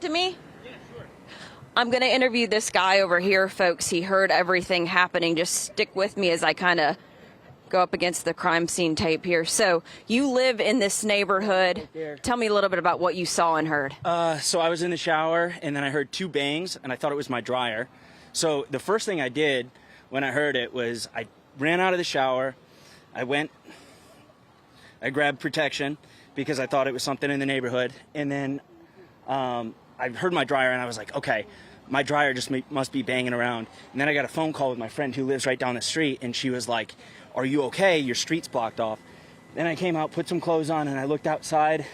to me? Yeah, sure. I'm going to interview this guy over here, folks. He heard everything happening. Just stick with me as I kind of go up against the crime scene tape here. So you live in this neighborhood. Tell me a little bit about what you saw and heard. So I was in the shower, and then I heard 2 bangs, and I thought it was my dryer. So the first thing I did when I heard it was I ran out of the shower. I grabbed protection because I thought it was something in the neighborhood. And then I heard my dryer, and I was like, okay, my dryer just must be banging around. And then I got a phone call with my friend who lives right down the street, and she was like, are you okay? Your street's blocked off. Then I came out, put some clothes on, and I looked outside,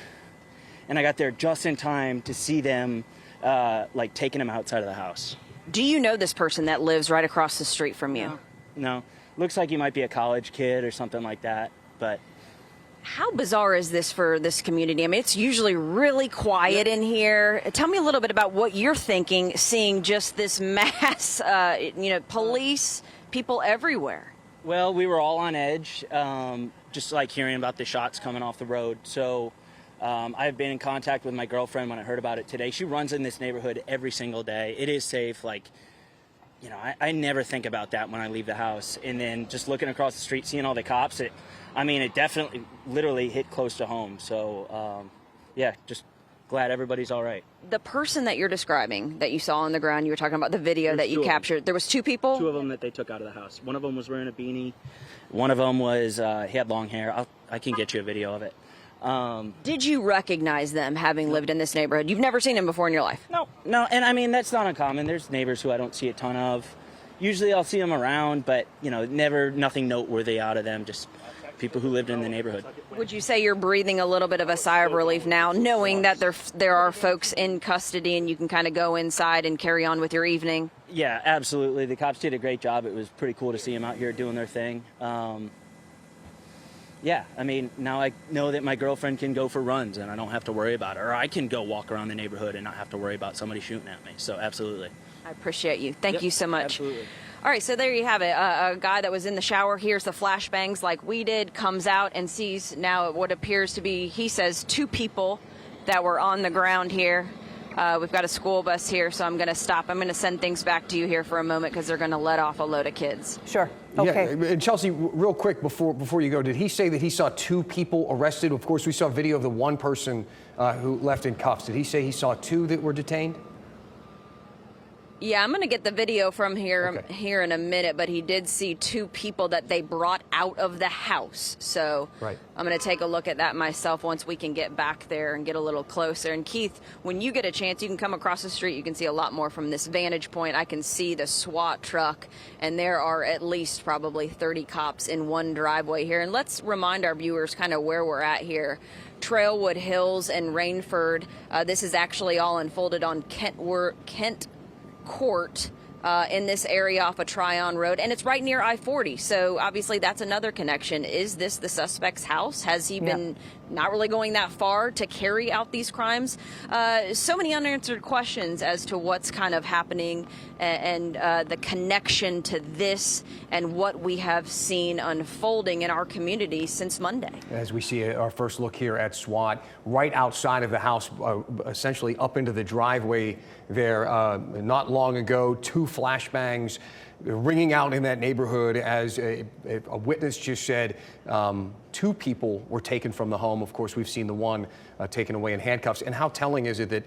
and I got there just in time to see them like taking him outside of the house. Do you know this person that lives right across the street from you? No. Looks like he might be a college kid or something like that, but... How bizarre is this for this community? I mean, it's usually really quiet in here. Tell me a little bit about what you're thinking, seeing just this mass, police, people everywhere. Well, we were all on edge, just like hearing about the shots coming off the road. So I've been in contact with my girlfriend when I heard about it today. She runs in this neighborhood every single day. It is safe. Like, you know, I never think about that when I leave the house. And then just looking across the street, seeing all the cops, it definitely, literally hit close to home. So, yeah, just glad everybody's all right. The person that you're describing, that you saw on the ground, you were talking about the video that you captured. There was 2 people? 2 of them that they took out of the house. One of them was wearing a beanie. One of them was, he had long hair. I can get you a video of it. Did you recognize them having lived in this neighborhood? You've never seen them before in your life? No, and I mean, that's not uncommon. There's neighbors who I don't see a ton of. Usually I'll see them around, but, you know, nothing noteworthy out of them, just people who lived in the neighborhood. Would you say you're breathing a little bit of a sigh of relief now, knowing that there are folks in custody and you can kind of go inside and carry on with your evening? Yeah, absolutely. The cops did a great job. It was pretty cool to see them out here doing their thing. Yeah, I mean, now I know that my girlfriend can go for runs and I don't have to worry about it. Or I can go walk around the neighborhood and not have to worry about somebody shooting at me. So absolutely. I appreciate you. Thank you so much. Absolutely. All right, so there you have it. A guy that was in the shower hears the flashbangs like we did, comes out and sees now what appears to be, he says, 2 people that were on the ground here. We've got a school bus here, so I'm going to stop. I'm going to send things back to you here for a moment because they're going to let off a load of kids. Sure. Okay. Yeah, and Chelsea, real quick before you go, did he say that he saw 2 people arrested? Of course, we saw video of the one person who left in cuffs. Did he say he saw 2 that were detained? Yeah, I'm going to get the video from here in a minute, but he did see 2 people that they brought out of the house. So I'm going to take a look at that myself once we can get back there and get a little closer. And Keith, when you get a chance, you can come across the street. You can see a lot more from this vantage point. I can see the SWAT truck, and there are at least probably 30 cops in one driveway here. And let's remind our viewers kind of where we're at here. Trailwood Hills and Rainford. This is actually all unfolded on Kent Court in this area off of Tryon Road, and it's right near I-40. So obviously that's another connection. Is this the suspect's house? Has he been not really going that far to carry out these crimes? So many unanswered questions as to what's kind of happening and the connection to this and what we have seen unfolding in our community since Monday. As we see our first look here at SWAT, right outside of the house, essentially up into the driveway there, not long ago, 2 flashbangs ringing out in that neighborhood as a witness just said 2 people were taken from the home. Of course, we've seen the one taken away in handcuffs. And how telling is it that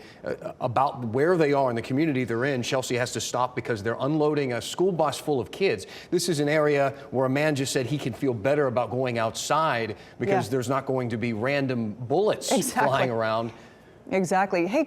about where they are in the community they're in, Chelsea has to stop because they're unloading a school bus full of kids. This is an area where a man just said he can feel better about going outside because there's not going to be random bullets flying around. Exactly. Hey,